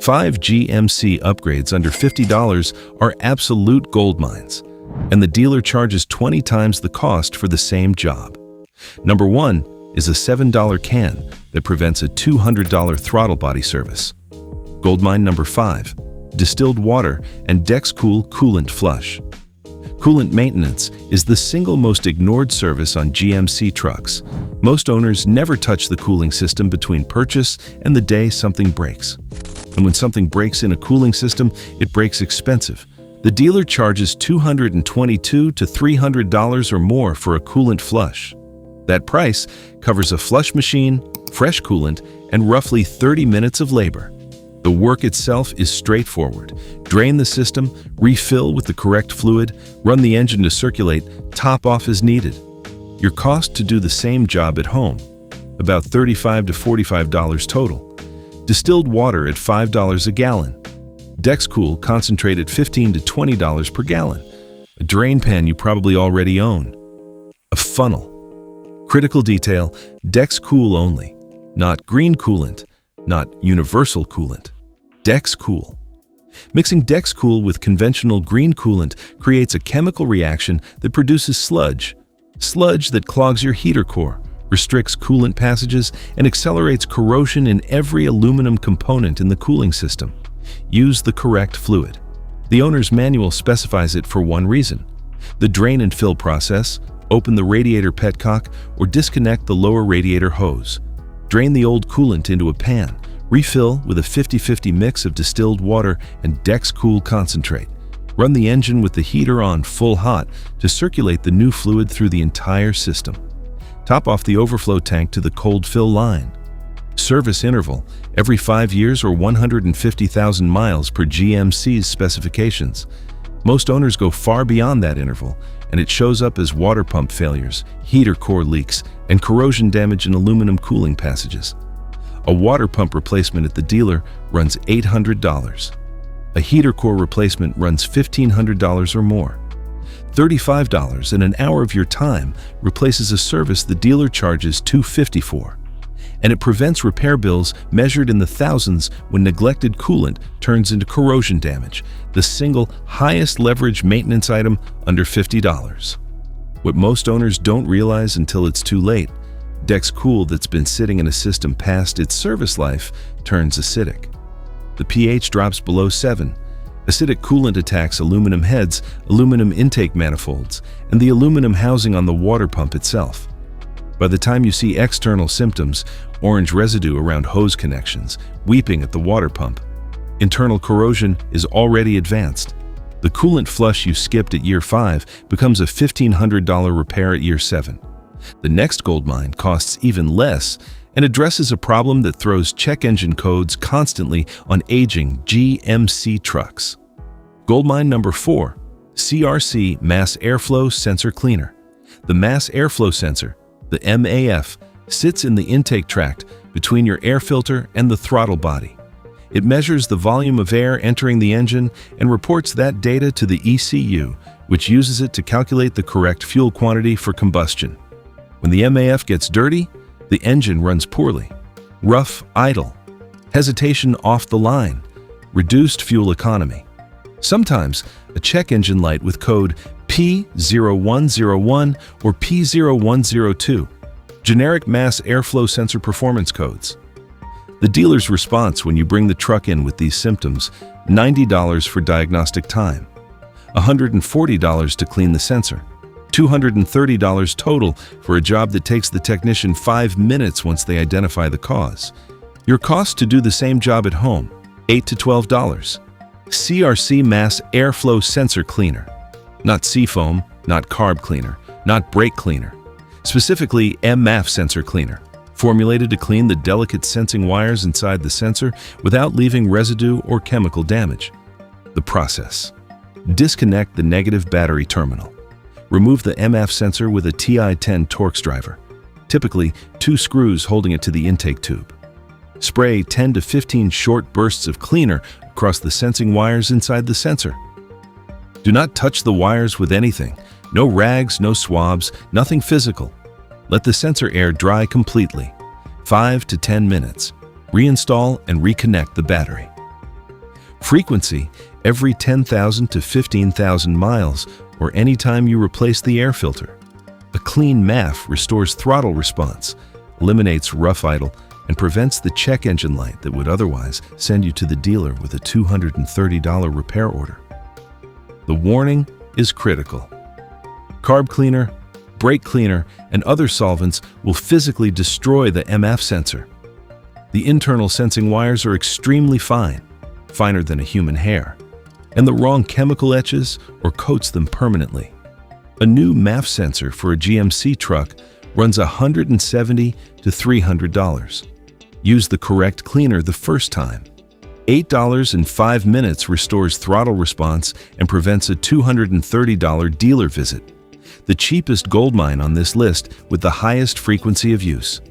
5 GMC upgrades under $50 are absolute gold mines, and the dealer charges 20 times the cost for the same job. Number 1 is a $7 can that prevents a $200 throttle body service. Goldmine number 5, distilled water and DexCool coolant flush. Coolant maintenance is the single most ignored service on GMC trucks. Most owners never touch the cooling system between purchase and the day something breaks. And when something breaks in a cooling system, it breaks expensive. The dealer charges $222 to $300 or more for a coolant flush. That price covers a flush machine, fresh coolant, and roughly 30 minutes of labor. The work itself is straightforward. Drain the system, refill with the correct fluid, run the engine to circulate, top off as needed. Your cost to do the same job at home, about $35 to $45 total. Distilled water at $5 a gallon. DexCool concentrate at $15 to $20 per gallon. A drain pan you probably already own. A funnel. Critical detail, DexCool only, not green coolant, not universal coolant. DexCool. Mixing DexCool with conventional green coolant creates a chemical reaction that produces sludge. Sludge that clogs your heater core, restricts coolant passages, and accelerates corrosion in every aluminum component in the cooling system. Use the correct fluid. The owner's manual specifies it for one reason. The drain and fill process, open the radiator petcock, or disconnect the lower radiator hose. Drain the old coolant into a pan. Refill with a 50-50 mix of distilled water and DexCool concentrate. Run the engine with the heater on full hot to circulate the new fluid through the entire system. Top off the overflow tank to the cold fill line. Service interval, every 5 years or 150,000 miles per GMC's specifications. Most owners go far beyond that interval, and it shows up as water pump failures, heater core leaks, and corrosion damage in aluminum cooling passages. A water pump replacement at the dealer runs $800. A heater core replacement runs $1,500 or more. $35 and an hour of your time replaces a service the dealer charges $250 for. And it prevents repair bills measured in the thousands when neglected coolant turns into corrosion damage, the single highest leverage maintenance item under $50. What most owners don't realize until it's too late, DexCool that's been sitting in a system past its service life turns acidic. The pH drops below 7. Acidic coolant attacks aluminum heads, aluminum intake manifolds, and the aluminum housing on the water pump itself. By the time you see external symptoms, orange residue around hose connections, weeping at the water pump, internal corrosion is already advanced. The coolant flush you skipped at year 5 becomes a $1,500 repair at year 7. The next goldmine costs even less and addresses a problem that throws check engine codes constantly on aging GMC trucks. Goldmine number 4, CRC Mass Airflow Sensor Cleaner. The mass airflow sensor, the MAF, sits in the intake tract between your air filter and the throttle body. It measures the volume of air entering the engine and reports that data to the ECU, which uses it to calculate the correct fuel quantity for combustion. When the MAF gets dirty, the engine runs poorly. Rough, idle, hesitation off the line, reduced fuel economy. Sometimes, a check engine light with code P0101 or P0102, generic mass airflow sensor performance codes. The dealer's response when you bring the truck in with these symptoms: $90 for diagnostic time, $140 to clean the sensor, $230 total for a job that takes the technician 5 minutes once they identify the cause. Your cost to do the same job at home, $8 to $12. CRC Mass Airflow Sensor Cleaner. Not seafoam, not carb cleaner, not brake cleaner. Specifically, MAF sensor cleaner, formulated to clean the delicate sensing wires inside the sensor without leaving residue or chemical damage. The process: disconnect the negative battery terminal. Remove the MAF sensor with a TI-10 Torx driver, typically 2 screws holding it to the intake tube. Spray 10 to 15 short bursts of cleaner across the sensing wires inside the sensor. Do not touch the wires with anything. No rags, no swabs, nothing physical. Let the sensor air dry completely. 5 to 10 minutes. Reinstall and reconnect the battery. Frequency: every 10,000 to 15,000 miles or any time you replace the air filter. A clean MAF restores throttle response, eliminates rough idle, and prevents the check engine light that would otherwise send you to the dealer with a $230 repair order. The warning is critical. Carb cleaner, brake cleaner, and other solvents will physically destroy the MF sensor. The internal sensing wires are extremely fine, finer than a human hair, and the wrong chemical etches or coats them permanently. A new MAF sensor for a GMC truck runs $170 to $300. Use the correct cleaner the first time. $8.05 restores throttle response and prevents a $230 dealer visit. The cheapest Goldmine on this list with the highest frequency of use.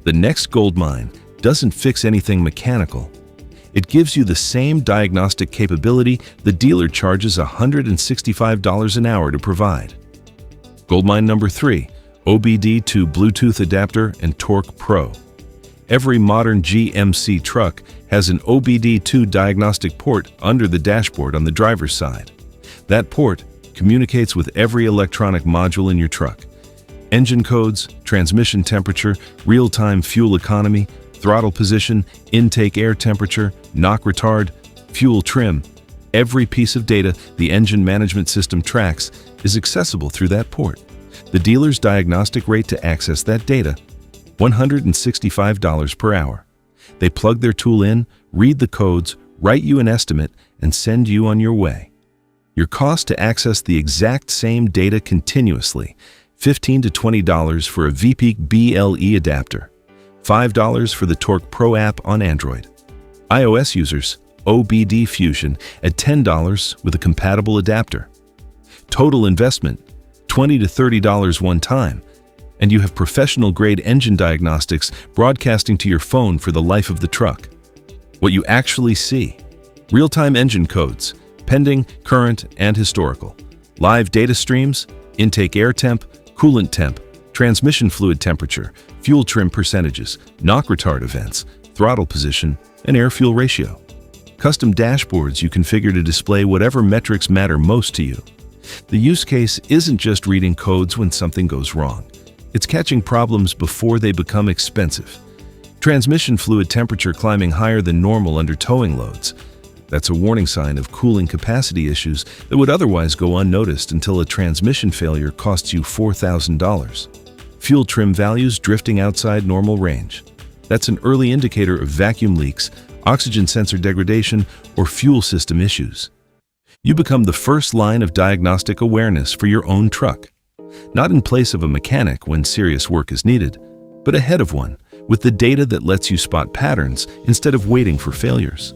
The next Goldmine doesn't fix anything mechanical. It gives you the same diagnostic capability the dealer charges $165 an hour to provide. Goldmine number 3, OBD2 Bluetooth adapter and Torque Pro. Every modern GMC truck has an OBD2 diagnostic port under the dashboard on the driver's side. That port communicates with every electronic module in your truck. Engine codes, transmission temperature, real-time fuel economy, throttle position, intake air temperature, knock retard, fuel trim. Every piece of data the engine management system tracks is accessible through that port. The dealer's diagnostic rate to access that data: $165 per hour. They plug their tool in, read the codes, write you an estimate, and send you on your way. Your cost to access the exact same data continuously: $15 to $20 for a VP BLE adapter, $5 for the Torque Pro app on Android. iOS users, OBD Fusion at $10 with a compatible adapter. Total investment: $20 to $30 one time, and you have professional-grade engine diagnostics broadcasting to your phone for the life of the truck. What you actually see: real-time engine codes, pending, current, and historical. Live data streams, intake air temp, coolant temp, transmission fluid temperature, fuel trim percentages, knock retard events, throttle position, and air-fuel ratio. Custom dashboards you configure to display whatever metrics matter most to you. The use case isn't just reading codes when something goes wrong. It's catching problems before they become expensive. Transmission fluid temperature climbing higher than normal under towing loads. That's a warning sign of cooling capacity issues that would otherwise go unnoticed until a transmission failure costs you $4,000. Fuel trim values drifting outside normal range. That's an early indicator of vacuum leaks, oxygen sensor degradation, or fuel system issues. You become the first line of diagnostic awareness for your own truck. Not in place of a mechanic when serious work is needed, but ahead of one, with the data that lets you spot patterns instead of waiting for failures.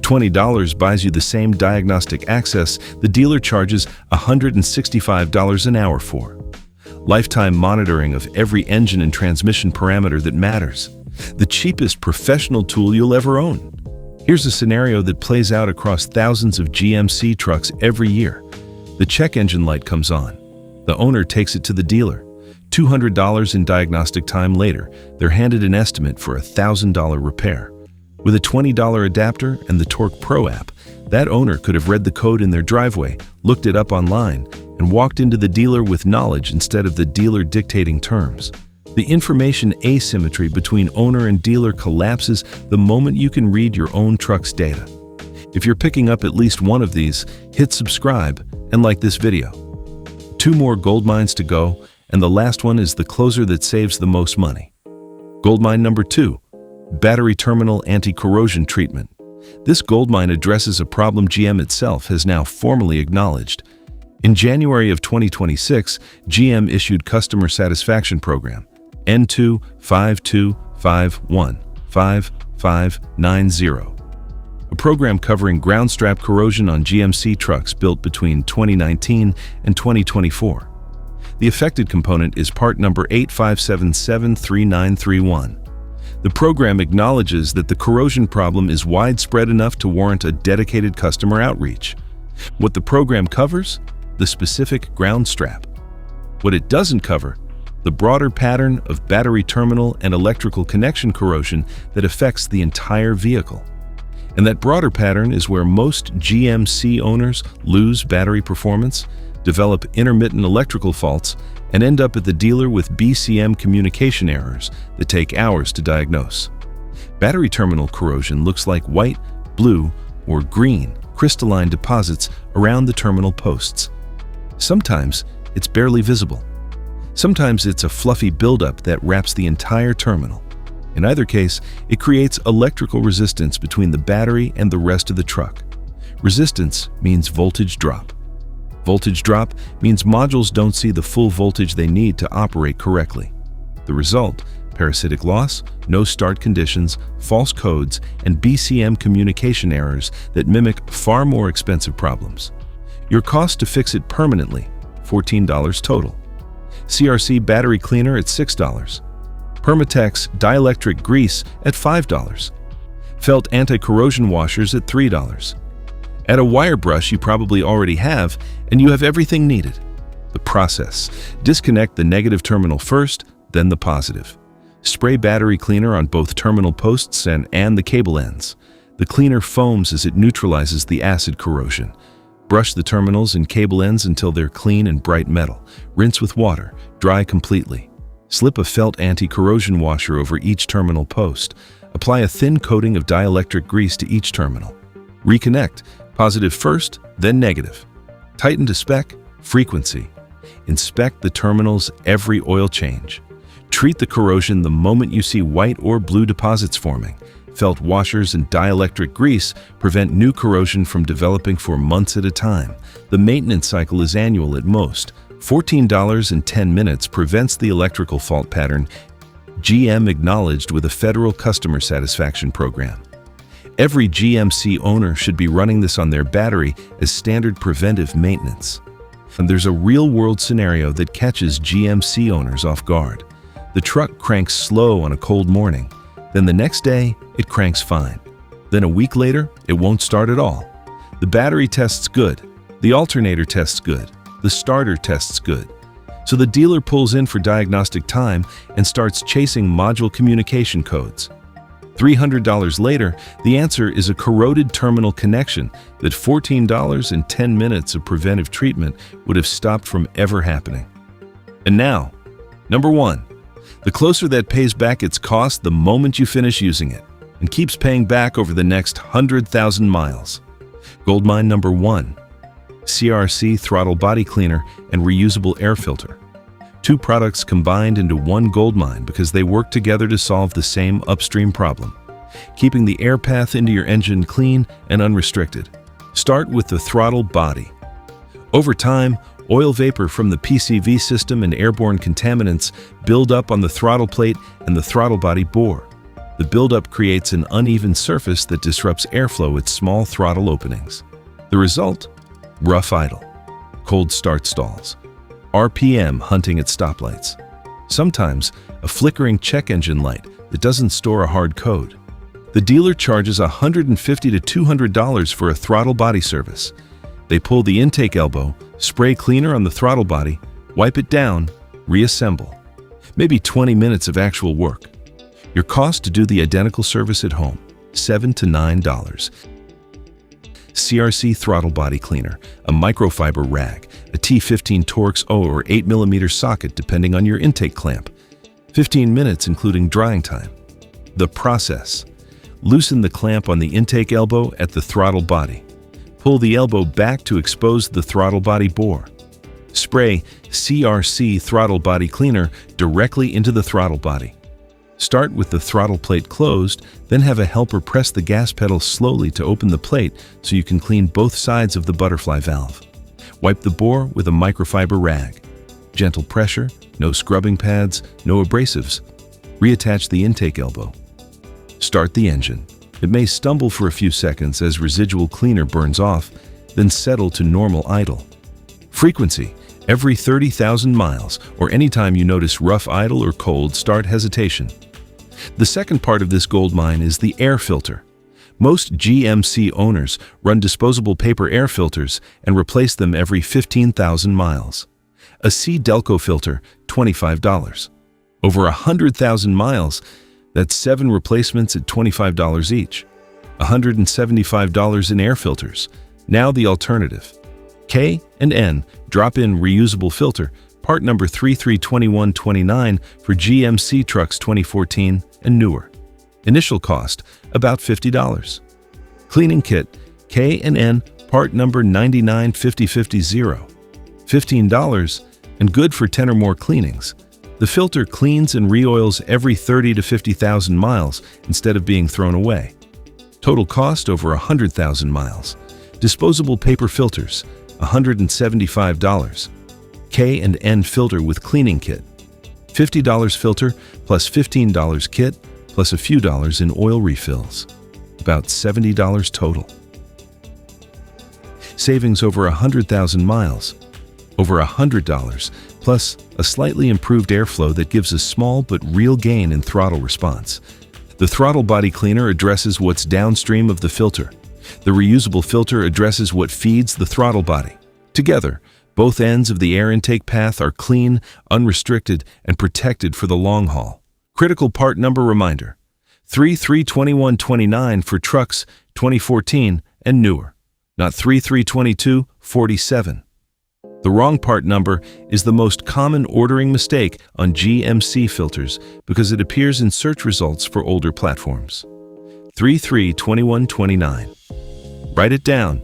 $20 buys you the same diagnostic access the dealer charges $165 an hour for. Lifetime monitoring of every engine and transmission parameter that matters. The cheapest professional tool you'll ever own. Here's a scenario that plays out across thousands of GMC trucks every year. The check engine light comes on. The owner takes it to the dealer. $200 in diagnostic time later, they're handed an estimate for a $1,000 repair. With a $20 adapter and the Torque Pro app, that owner could have read the code in their driveway, looked it up online, and walked into the dealer with knowledge instead of the dealer dictating terms. The information asymmetry between owner and dealer collapses the moment you can read your own truck's data. If you're picking up at least one of these, hit subscribe and like this video. 2 more Goldmines to go, and the last one is the closer that saves the most money. Goldmine number 2, battery terminal anti-corrosion treatment. This Goldmine addresses a problem GM itself has now formally acknowledged. In January of 2026, GM issued Customer Satisfaction Program N252515590, a program covering ground strap corrosion on GMC trucks built between 2019 and 2024. The affected component is part number 85773931. The program acknowledges that the corrosion problem is widespread enough to warrant a dedicated customer outreach. What the program covers? The specific ground strap. What it doesn't cover? The broader pattern of battery terminal and electrical connection corrosion that affects the entire vehicle. And that broader pattern is where most GMC owners lose battery performance, develop intermittent electrical faults, and end up at the dealer with BCM communication errors that take hours to diagnose. Battery terminal corrosion looks like white, blue, or green crystalline deposits around the terminal posts. Sometimes it's barely visible. Sometimes it's a fluffy buildup that wraps the entire terminal. In either case, it creates electrical resistance between the battery and the rest of the truck. Resistance means voltage drop. Voltage drop means modules don't see the full voltage they need to operate correctly. The result: parasitic loss, no start conditions, false codes, and BCM communication errors that mimic far more expensive problems. Your cost to fix it permanently, $14 total. CRC battery cleaner at $6. Permatex dielectric grease at $5. Felt anti-corrosion washers at $3. Add a wire brush you probably already have, and you have everything needed. The process: disconnect the negative terminal first, then the positive. Spray battery cleaner on both terminal posts and the cable ends. The cleaner foams as it neutralizes the acid corrosion. Brush the terminals and cable ends until they're clean and bright metal. Rinse with water. Dry completely. Slip a felt anti-corrosion washer over each terminal post. Apply a thin coating of dielectric grease to each terminal. Reconnect. Positive first, then negative. Tighten to spec. Frequency. Inspect the terminals every oil change. Treat the corrosion the moment you see white or blue deposits forming. Felt washers and dielectric grease prevent new corrosion from developing for months at a time. The maintenance cycle is annual at most. $14.10 prevents the electrical fault pattern. GM acknowledged with a federal customer satisfaction program. Every GMC owner should be running this on their battery as standard preventive maintenance. And there's a real-world scenario that catches GMC owners off guard. The truck cranks slow on a cold morning. Then the next day, it cranks fine. Then a week later, it won't start at all. The battery tests good. The alternator tests good. The starter tests good. So the dealer pulls in for diagnostic time and starts chasing module communication codes. $300 later, the answer is a corroded terminal connection that $14.10 of preventive treatment would have stopped from ever happening. And now, number 1. The closer that pays back its cost the moment you finish using it, and keeps paying back over the next 100,000 miles. Goldmine number 1. CRC throttle body cleaner and reusable air filter. 2 products combined into one goldmine because they work together to solve the same upstream problem, keeping the air path into your engine clean and unrestricted. Start with the throttle body. Over time, oil vapor from the PCV system and airborne contaminants build up on the throttle plate and the throttle body bore. The buildup creates an uneven surface that disrupts airflow at small throttle openings. The result? Rough idle, cold start stalls, RPM hunting at stoplights. Sometimes a flickering check engine light that doesn't store a hard code. The dealer charges $150 to $200 for a throttle body service. They pull the intake elbow, spray cleaner on the throttle body, wipe it down, reassemble. Maybe 20 minutes of actual work. Your cost to do the identical service at home, $7 to $9. CRC throttle body cleaner, a microfiber rag, a T15 Torx O or 8mm socket depending on your intake clamp. 15 minutes including drying time. The process: loosen the clamp on the intake elbow at the throttle body. Pull the elbow back to expose the throttle body bore. Spray CRC throttle body cleaner directly into the throttle body. Start with the throttle plate closed, then have a helper press the gas pedal slowly to open the plate so you can clean both sides of the butterfly valve. Wipe the bore with a microfiber rag. Gentle pressure, no scrubbing pads, no abrasives. Reattach the intake elbow. Start the engine. It may stumble for a few seconds as residual cleaner burns off, then settle to normal idle. Frequency: every 30,000 miles or anytime you notice rough idle or cold start hesitation. The second part of this goldmine is the air filter. Most GMC owners run disposable paper air filters and replace them every 15,000 miles. A C-Delco filter, $25. Over 100,000 miles, that's 7 replacements at $25 each. $175 in air filters. Now the alternative. K&N drop-in reusable filter, part number 332129 for GMC trucks 2014 and newer. Initial cost, about $50. Cleaning kit, K&N, part number 99550, $15, and good for 10 or more cleanings. The filter cleans and re-oils every 30 to 50,000 miles instead of being thrown away. Total cost over 100,000 miles. Disposable paper filters, $175. K&N filter with cleaning kit. $50 filter plus $15 kit plus a few dollars in oil refills. About $70 total. Savings over 100,000 miles. Over $100 plus a slightly improved airflow that gives a small but real gain in throttle response. The throttle body cleaner addresses what's downstream of the filter. The reusable filter addresses what feeds the throttle body. Together, both ends of the air intake path are clean, unrestricted, and protected for the long haul. Critical part number reminder: 332129 for trucks 2014 and newer, not 332247. The wrong part number is the most common ordering mistake on GMC filters because it appears in search results for older platforms. 332129. Write it down.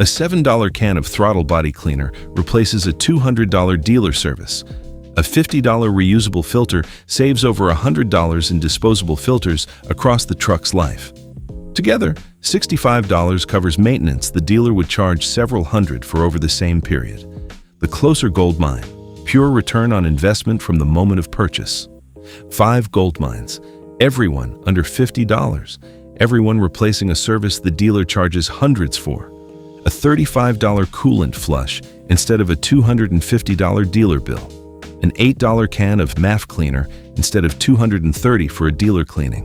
A $7 can of throttle body cleaner replaces a $200 dealer service. A $50 reusable filter saves over $100 in disposable filters across the truck's life. Together, $65 covers maintenance the dealer would charge several hundred for over the same period. The closer Goldmine, pure return on investment from the moment of purchase. 5 Goldmines, everyone under $50, everyone replacing a service the dealer charges hundreds for. A $35 coolant flush instead of a $250 dealer bill. An $8 can of MAF cleaner instead of $230 for a dealer cleaning.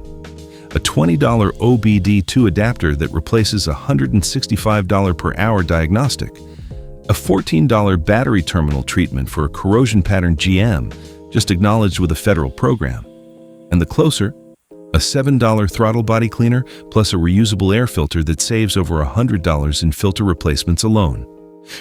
A $20 OBD2 adapter that replaces a $165 per hour diagnostic. A $14 battery terminal treatment for a corrosion pattern GM, just acknowledged with a federal program. And the closer, a $7 throttle body cleaner plus a reusable air filter that saves over $100 in filter replacements alone.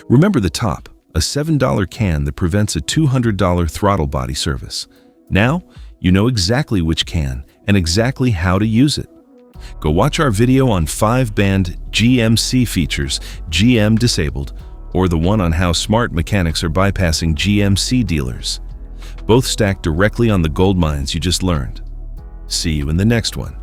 Remember the top, a $7 can that prevents a $200 throttle body service. Now, you know exactly which can and exactly how to use it. Go watch our video on 5-band GMC features, GM disabled, or the one on how smart mechanics are bypassing GMC dealers. Both stacked directly on the Goldmines you just learned. See you in the next one.